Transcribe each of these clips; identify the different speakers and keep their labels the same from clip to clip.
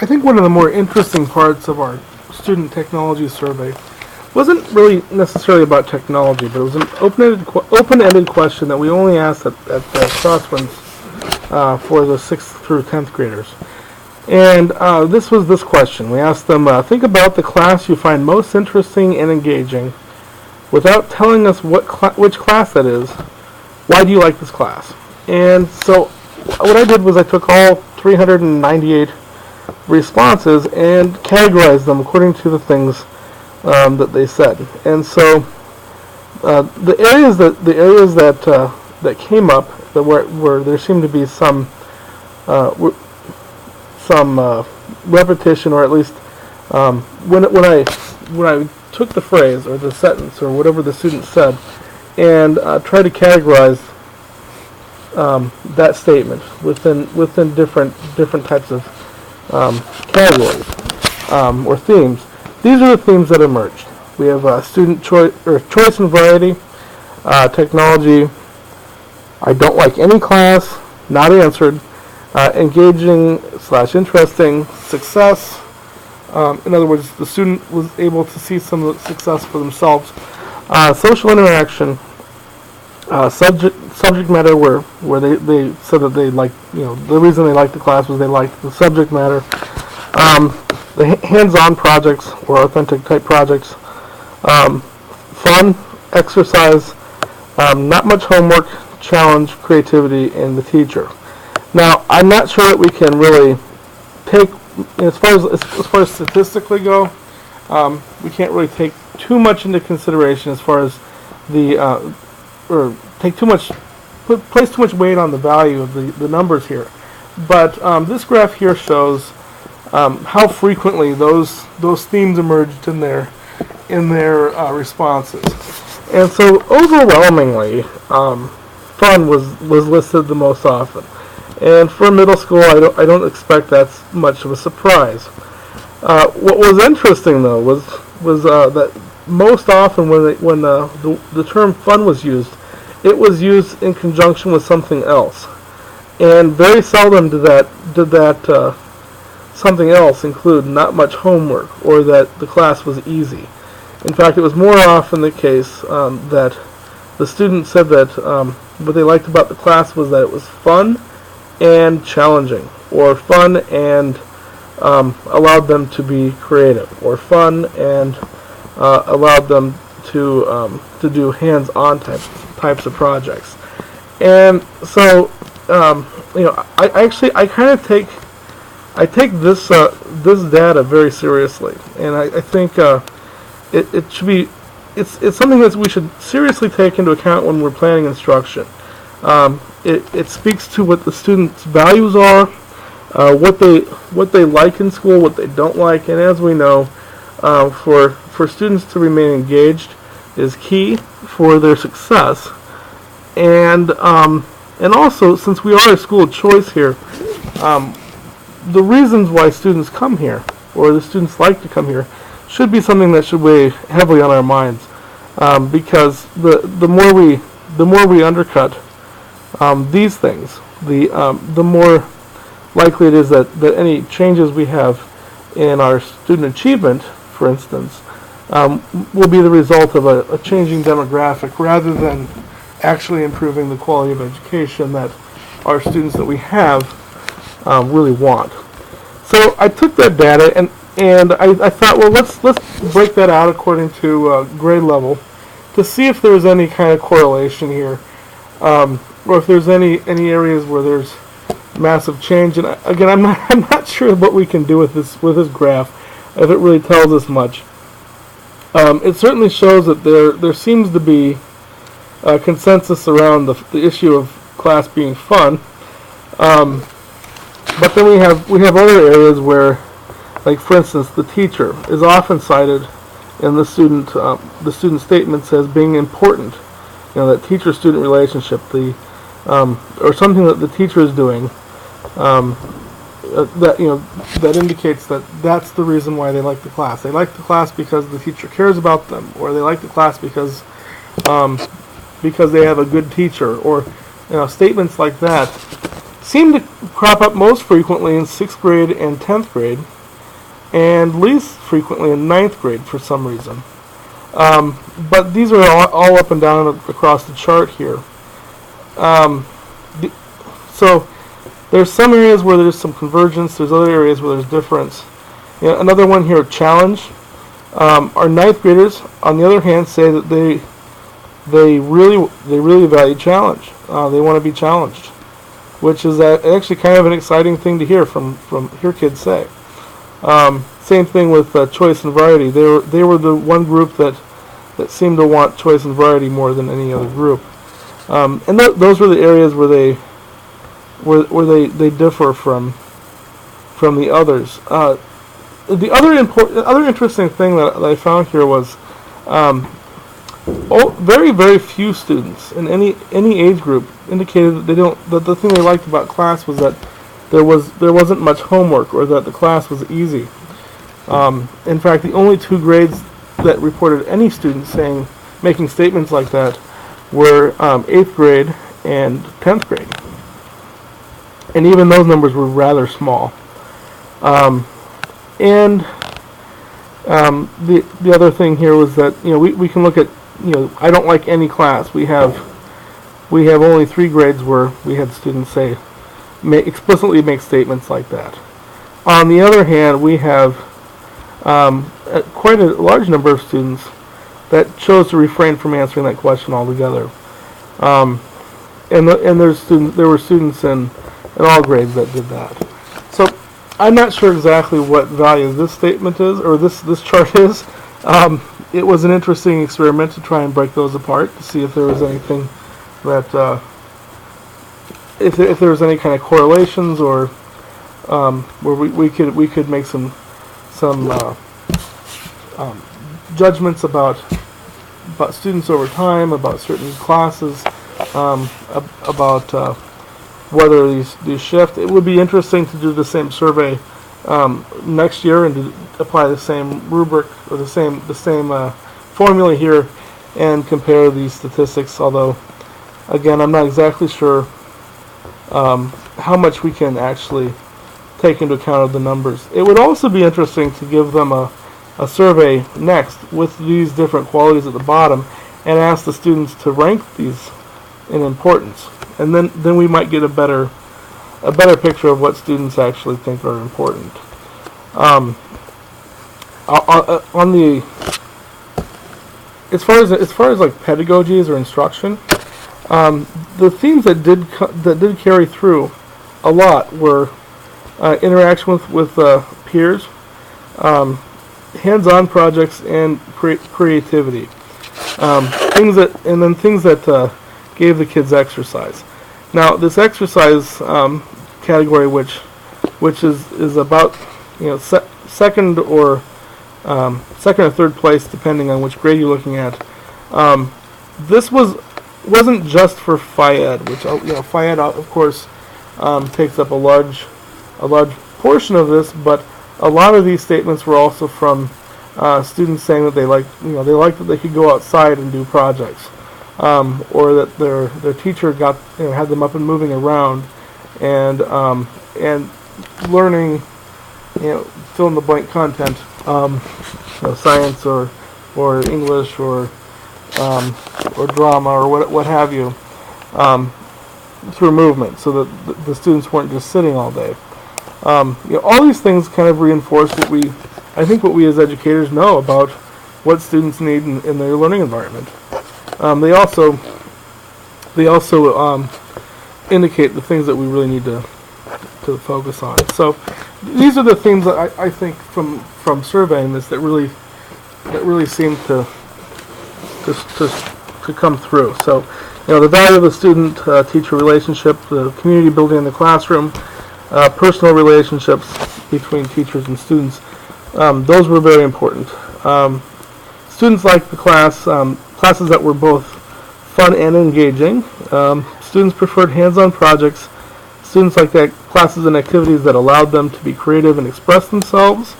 Speaker 1: I think one of the more interesting parts of our student technology survey wasn't really necessarily about technology, but it was an open-ended question that we only asked at the crosswinds for the 6th through 10th graders. And this was this question. We asked them, think about the class you find most interesting and engaging. Without telling us which class that is, why do you like this class? And so what I did was I took all 398 responses and categorized them according to the things that they said. And so the areas that came up that where there seemed to be some repetition, or at least when I took the phrase or the sentence or whatever the student said and tried to categorize that statement within different types of categories or themes. These are the themes that emerged. We have student choice and variety, technology. I don't like any class. Not answered. Engaging / interesting. Success. In other words, the student was able to see some of the success for themselves. Social interaction. Subject matter, where they said that they liked, the reason they liked the class was they liked the subject matter. The hands-on projects or authentic type projects. Fun, exercise, not much homework, challenge, creativity, and the teacher. Now, I'm not sure that we can really take, as far as statistically go, we can't really take too much into consideration as far as the or place too much weight on the value of the numbers here. But this graph here shows how frequently those themes emerged in their responses. And so overwhelmingly, fun was listed the most often. And for middle school, I don't expect that's much of a surprise. What was interesting though was that most often when the term fun was used, it was used in conjunction with something else, and very seldom did that something else include not much homework or that the class was easy. In fact, it was more often the case that the students said that what they liked about the class was that it was fun and challenging, or fun and allowed them to be creative, or fun and allowed them to do hands-on types of projects. And so I kind of take this data very seriously, and I think it should be it's something that we should seriously take into account when we're planning instruction. It speaks to what the students' values are, what they like in school, what they don't like, and as we know, for students to remain engaged is key for their success. And also, since we are a school of choice here, the reasons why students come here, or the students like to come here, should be something that should weigh heavily on our minds, because the more we undercut these things, the more likely it is that any changes we have in our student achievement, for instance, will be the result of a changing demographic rather than actually improving the quality of education that our students that we have really want. So I took that data and I thought, well, let's break that out according to grade level to see if there's any kind of correlation here, or if there's any areas where there's massive change. And again, I'm not sure what we can do with this graph, if it really tells us much. It certainly shows that there seems to be consensus around the issue of class being fun, but then we have other areas where, like for instance, the teacher is often cited in the student statements as being important. That teacher-student relationship, or something that the teacher is doing, that indicates that that's the reason why they like the class. They like the class because the teacher cares about them, or they like the class because they have a good teacher, or statements like that seem to crop up most frequently in 6th grade and 10th grade, and least frequently in 9th grade for some reason. But these are all up and down across the chart here. So there's some areas where there's some convergence, there's other areas where there's difference. Another one here, challenge. Our 9th graders, on the other hand, say that they really value challenge. They want to be challenged, which is actually kind of an exciting thing to hear hear kids say. Same thing with choice and variety. They were the one group that seemed to want choice and variety more than any other group. And those were the areas where they differ from the others. The other interesting thing that I found here was very, very few students in any age group indicated that the thing they liked about class was that there wasn't much homework, or that the class was easy. In fact, the only 2 grades that reported any students making statements like that were 8th grade and 10th grade, and even those numbers were rather small. And the other thing here was that we can look at I don't like any class. We have only 3 grades where we had students explicitly make statements like that. On the other hand, we have quite a large number of students that chose to refrain from answering that question altogether. And there were students in all grades that did that. So I'm not sure exactly what value this statement is, or this chart is. It was an interesting experiment to try and break those apart to see if there was anything that if there was any kind of correlations, or where we could make some judgments about students over time, about certain classes, about whether these shift. It would be interesting to do the same survey next year and to apply the same rubric or the same formula here and compare these statistics. Although, again, I'm not exactly sure how much we can actually take into account of the numbers. It would also be interesting to give them a survey next with these different qualities at the bottom and ask the students to rank these in importance, and then we might get a better picture of what students actually think are important. On the as far as like pedagogies or instruction, the themes that did carry through a lot were interaction with peers, hands-on projects, and creativity. Things that gave the kids exercise. Now, this exercise category, which is about second or third place, depending on which grade you're looking at. This wasn't just for Phi-Ed, which Phi-Ed of course takes up a large portion of this, but a lot of these statements were also from students saying that they liked that they could go outside and do projects, or that their teacher had them up and moving around, and learning fill in the blank content, science or English or drama or what have you, through movement, so that the students weren't just sitting all day. All these things kind of reinforce what we as educators know about what students need in their learning environment. They also indicate the things that we really need to focus on. So these are the themes that I think from surveying this that really seem to come through. So the value of the student-teacher relationship, the community building in the classroom, personal relationships between teachers and students, those were very important. Students liked the classes that were both fun and engaging. Students preferred hands-on projects. Students liked classes and activities that allowed them to be creative and express themselves.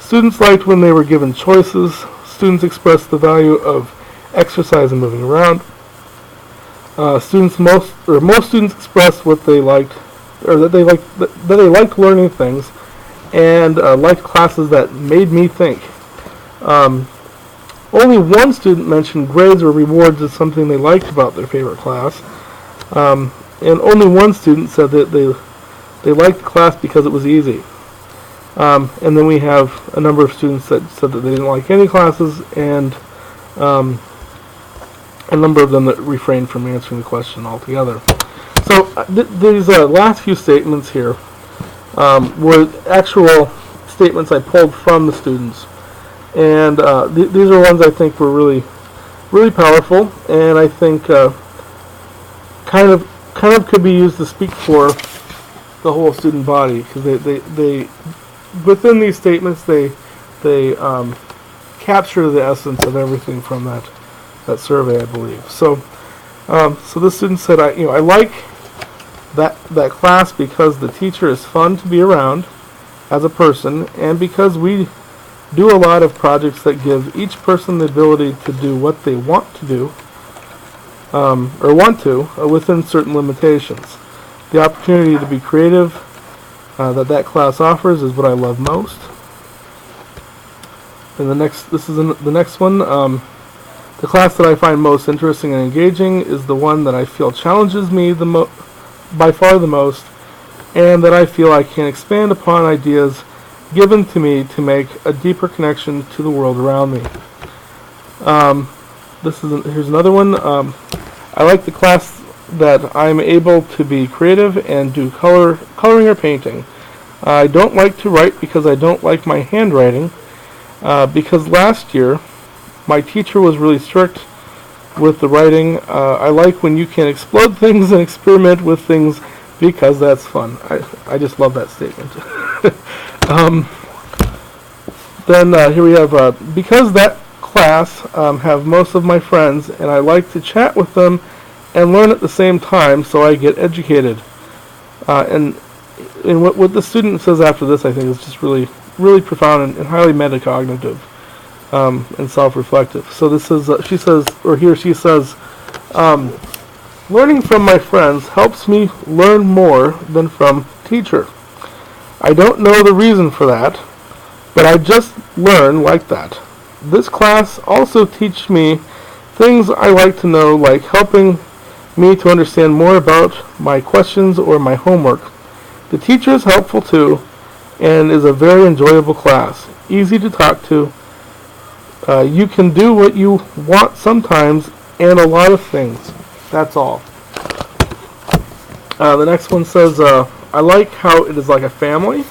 Speaker 1: Students liked when they were given choices. Students expressed the value of exercise and moving around. Most students expressed what they liked or that they liked learning things, and liked classes that made me think. Only one student mentioned grades or rewards as something they liked about their favorite class, and only one student said that they liked the class because it was easy. And then we have a number of students that said that they didn't like any classes, and a number of them that refrained from answering the question altogether. So these last few statements here were actual statements I pulled from the students, and these are ones I think were really, really powerful, and I think kind of could be used to speak for the whole student body, because they within these statements they capture the essence of everything from that survey, I believe. So so this student said, I like that class because the teacher is fun to be around as a person, and because we do a lot of projects that give each person the ability to do what they want to do, or want to, within certain limitations. The opportunity to be creative that class offers is what I love most. And the next one. The class that I find most interesting and engaging is the one that I feel challenges me by far the most, and that I feel I can expand upon ideas given to me to make a deeper connection to the world around me. Here's another one. I like the class that I'm able to be creative and do coloring or painting. I don't like to write because I don't like my handwriting, because last year my teacher was really strict with the writing. I like when you can explode things and experiment with things because that's fun. I just love that statement. Then here we have, because that class have most of my friends, and I like to chat with them and learn at the same time, so I get educated. And what the student says after this, I think, is just really, really profound and highly metacognitive. And self-reflective. So this is, she says, learning from my friends helps me learn more than from teacher. I don't know the reason for that, but I just learn like that. This class also teaches me things I like to know, like helping me to understand more about my questions or my homework. The teacher is helpful too, and is a very enjoyable class. Easy to talk to. You can do what you want sometimes, and a lot of things. That's all. The next one says, I like how it is like a family.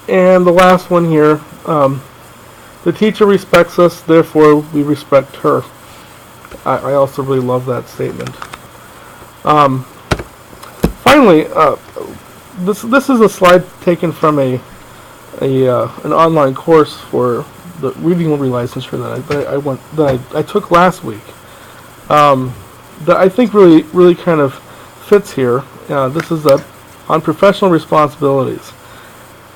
Speaker 1: And the last one here, the teacher respects us, therefore we respect her. I also really love that statement. Finally, this is a slide taken from an online course for the reading relicensure that I took last week. That I think really kind of fits here. This is on professional responsibilities,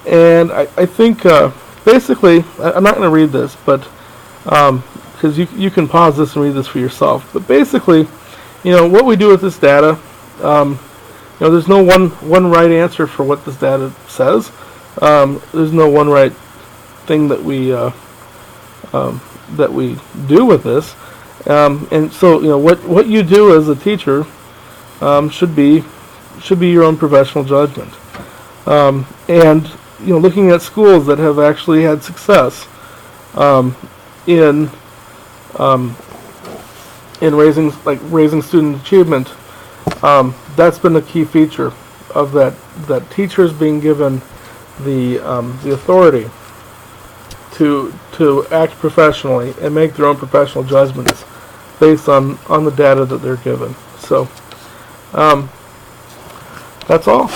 Speaker 1: and I think basically I'm not going to read this, but because you can pause this and read this for yourself. But basically, what we do with this data, there's no one right answer for what this data says. There's no one right thing that we do with this, and so what you do as a teacher should be your own professional judgment. And looking at schools that have actually had success in raising student achievement, that's been a key feature of that teachers being given the authority to act professionally and make their own professional judgments based on the data that they're given. So that's all.